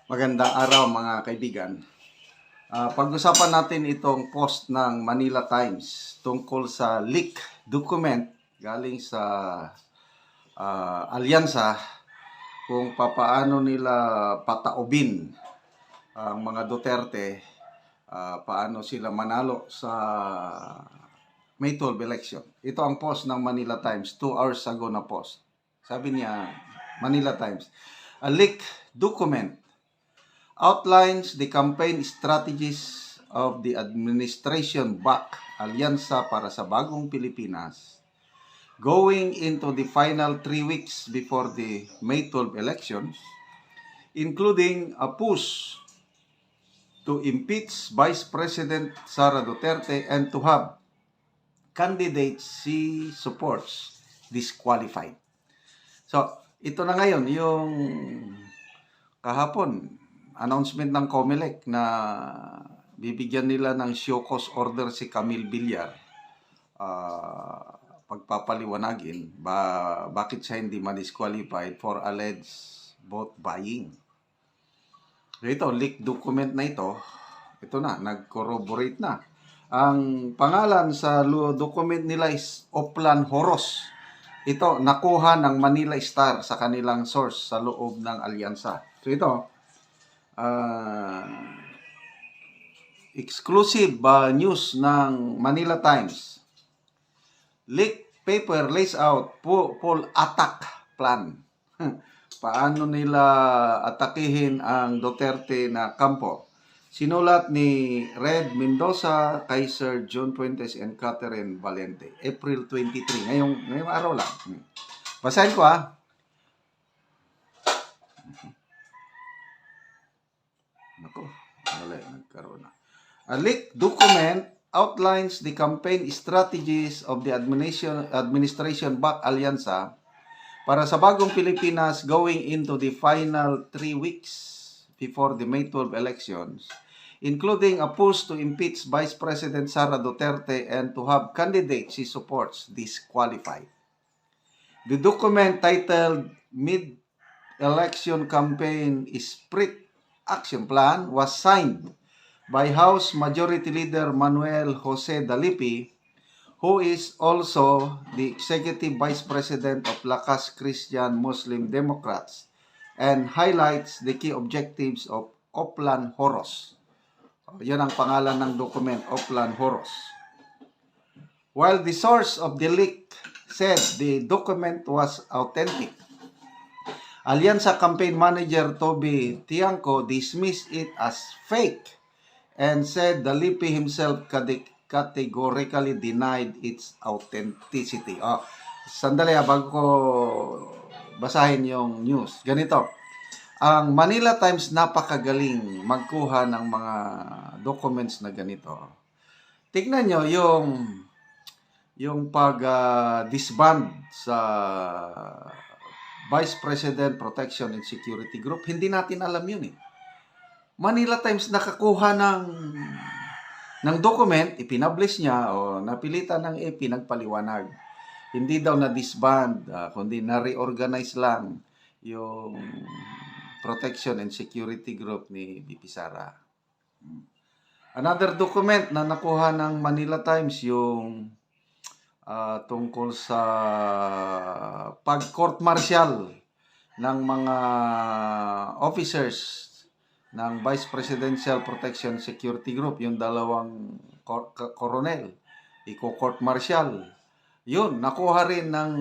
Magandang araw mga kaibigan. Pag-usapan natin itong post ng Manila Times tungkol sa leak document galing sa alyansa kung papaano nila pataubin ang mga Duterte, paano sila manalo sa May 12 election. Ito ang post ng Manila Times, 2 hours ago na post. Sabi niya, Manila Times, a leaked document outlines the campaign strategies of the administration-backed Alyansa para sa Bagong Pilipinas going into the final 3 weeks before the May 12 elections, including a push to impeach Vice President Sara Duterte and to have candidates she supports disqualified. So, ito na ngayon, yung kahapon, announcement ng COMELEC na bibigyan nila ng show cause order si Camille Villar. Pagpapaliwanagin bakit siya hindi ma-disqualified for alleged vote buying. Ito, leaked document na ito na, nag-corroborate na. Ang pangalan sa document nila is Oplan Horos. Ito, nakuha ng Manila Star sa kanilang source sa loob ng alyansa. So ito, exclusive news ng Manila Times. Leaked paper lays out full attack plan. Paano nila atakihin ang Duterte na kampo? Sinulat ni Red Mendoza kay Sir John Fuentes and Catherine Valente. April 23. Ngayong araw lang. Basahin ko Nako, nagkaroon na. A leaked document outlines the campaign strategies of the administration-backed Alyansa para sa Bagong Pilipinas going into the final 3 weeks before the May 12 elections, including a push to impeach Vice President Sara Duterte and to have candidates she supports disqualified. The document titled Mid-Election Campaign Spirit Action Plan was signed by House Majority Leader Manuel Jose Dalipi, who is also the Executive Vice President of Lakas Christian Muslim Democrats, and highlights the key objectives of Oplan Horos. Yan ang pangalan ng document, Oplan Horos. While the source of the leak said the document was authentic, Alyansa Campaign Manager Toby Tiangco dismissed it as fake and said Dalipi himself categorically denied its authenticity. Sandali bago ko basahin yung news. Ganito, ang Manila Times napakagaling magkuha ng mga documents na ganito. Tignan nyo yung pag-disband sa Vice President Protection and Security Group. Hindi natin alam yun eh. Manila Times nakakuha ng document, ipinablish niya o napilitan ng AP nagpaliwanag. Hindi daw na-disband, kundi na-reorganize lang yung Protection and Security Group ni VP Sara. Another document na nakuha ng Manila Times yung tungkol sa pag-court martial ng mga officers ng Vice Presidential Protection Security Group, yung dalawang koronel, i-court martial. Yun, nakuha rin ng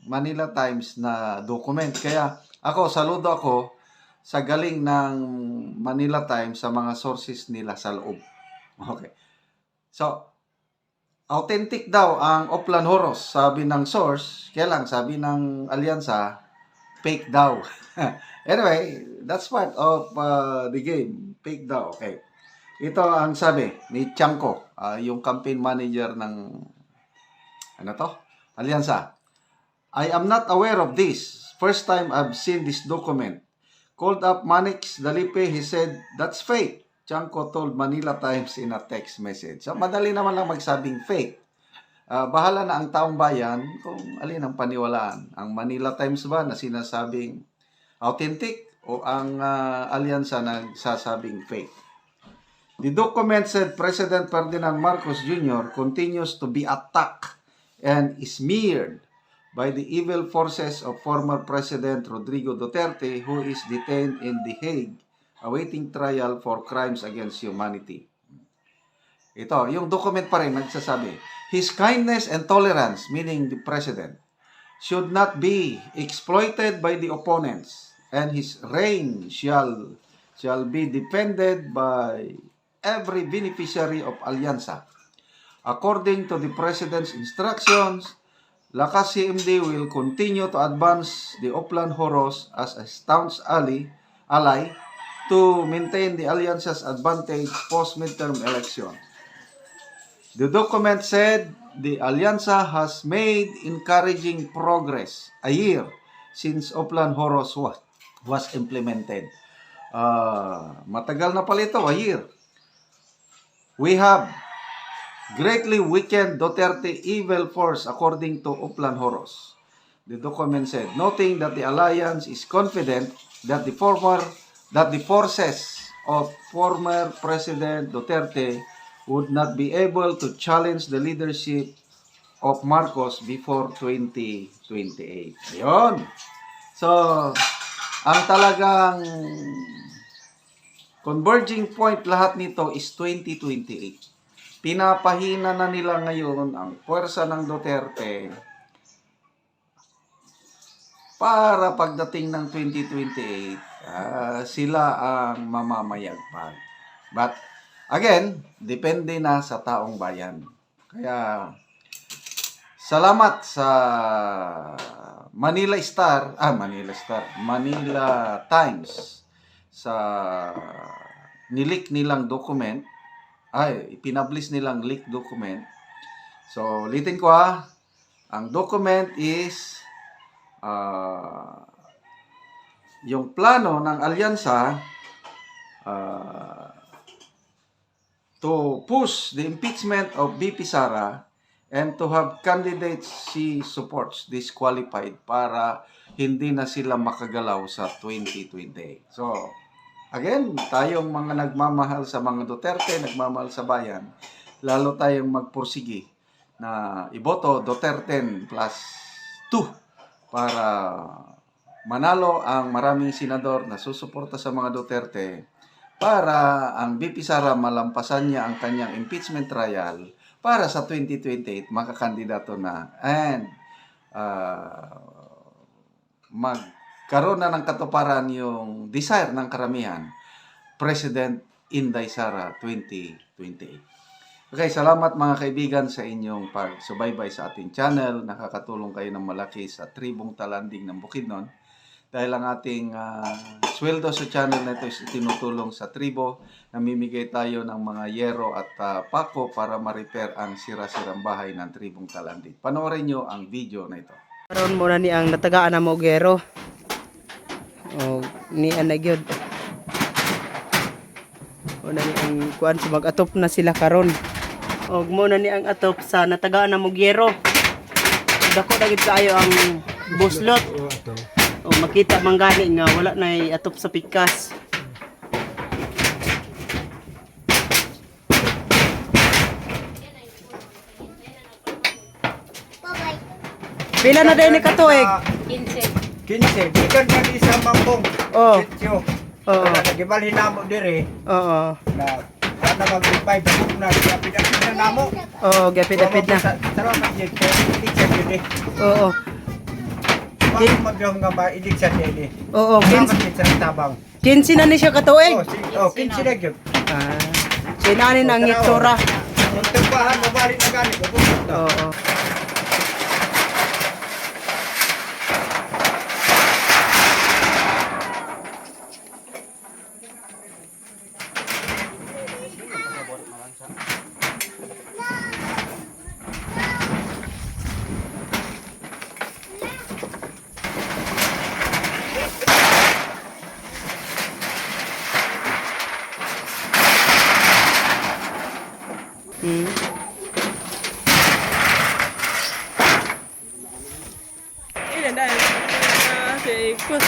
Manila Times na document. Kaya saludo ako sa galing ng Manila Times sa mga sources nila sa loob. Okay. So, authentic daw ang Oplan Horos, sabi ng source. Kaya lang, sabi ng alyansa, fake daw. Anyway, that's part of the game. Fake daw. Okay. Ito ang sabi ni Tiangco, yung campaign manager ng alyansa. I am not aware of this. First time I've seen this document. Called up Manix Dalipi, he said, that's fake. Tiangco told Manila Times in a text message. So, madali naman lang magsabing fake. Bahala na ang taong bayan kung alin ang paniwalaan. Ang Manila Times ba na sinasabing authentic o ang alyansa nagsasabing fake. The document said President Ferdinand Marcos Jr. continues to be attacked and smeared by the evil forces of former President Rodrigo Duterte, who is detained in The Hague awaiting trial for crimes against humanity. Ito, yung document pa rin nagsasabi, his kindness and tolerance, meaning the President, should not be exploited by the opponents, and his reign shall be defended by every beneficiary of Alyansa. According to the President's instructions, Lakas CMD will continue to advance the Oplan Horos as a staunch ally to maintain the Alyansa's advantage post-midterm elections. The document said the Alyansa has made encouraging progress a year since Oplan Horos was implemented. Matagal na pala ito, a year. We have greatly weakened Duterte evil force according to Oplan Horos. The document said, noting that the alliance is confident that the forces of former President Duterte would not be able to challenge the leadership of Marcos before 2028. Ayun. So, ang talagang converging point lahat nito is 2028. Pinapahina na nila ngayon ang puwersa ng Duterte para pagdating ng 2028, sila ang mamamayagpag. But, again, depende na sa taong bayan. Kaya, salamat sa Manila Times sa nilik nilang document, ipinablis nilang leak document. So, ulitin ko ang document is yung plano ng alyansa to push the impeachment of VP Sara and to have candidates she supports disqualified para hindi na sila makagalaw sa 2028. So, again, tayong mga nagmamahal sa mga Duterte, nagmamahal sa bayan, lalo tayong magpursigi na iboto Duterte plus 2 para manalo ang maraming senador na susuporta sa mga Duterte para ang VP Sara malampasan niya ang kanyang impeachment trial para sa 2028 makakandidato na and magkaroon na ng katuparan yung desire ng karamihan, President Inday Sara 2028. Okay, salamat mga kaibigan sa inyong pagsubaybay sa ating channel. Nakakatulong kayo ng malaki sa Tribong Talanding ng Bukidnon. Dahil ang ating sweldo sa channel na ito is tinutulong sa tribo. Namimigay tayo ng mga yero at pako para ma-repair ang sira-sirang bahay ng Tribong Talanding. Panoorin nyo ang video na ito. Karon mo na ni ang natagaan na mo gero. O ni anagyod. O na ni ang kuan sa mag-atop na sila karon. Og mo na ni ang atop sa natagaan na mo gero. Dako na gid kaayo ang buslot. O makita man gani nga wala na atop sa pikas. Pila na din ni katuig? 15. Ikan na di sa mambong. Oh. Sityo. Oo. Nagibalhin na mo dire. Oo. Na sana mag-reply ba na pinapit na namo. Oo, gapid-apid na. Sarap na dito. Election dito. Oo. Bakit magyong nga ba election dito? Oo, 15 sa tabang. 15 na ni siya katuig. Oh, 15 na gyud. Sinanin ang itsura. Yung tumpahan mo balik na gani ko. Oo. Ilan dahil sa ikot.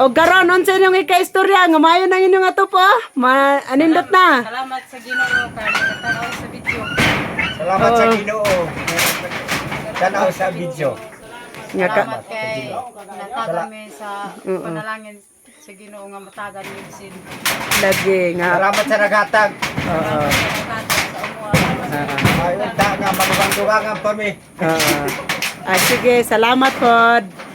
O karon unsa inyong ika-istorya nga maayo nang inyong atop oh. Anindot na. Salamat sa Ginoo kay nagtanaw sa video. Salamat sa Ginoo. Tanaw sa video. Nga ka. Salamat kay natagam mi sa panalangin sa Ginoo nga matagan mi sin. Lagi nga. Salamat sa naghatag. Oo. Sa umuha. Ayun ta nga magbanturangan pa mi. Sige, salamat pod.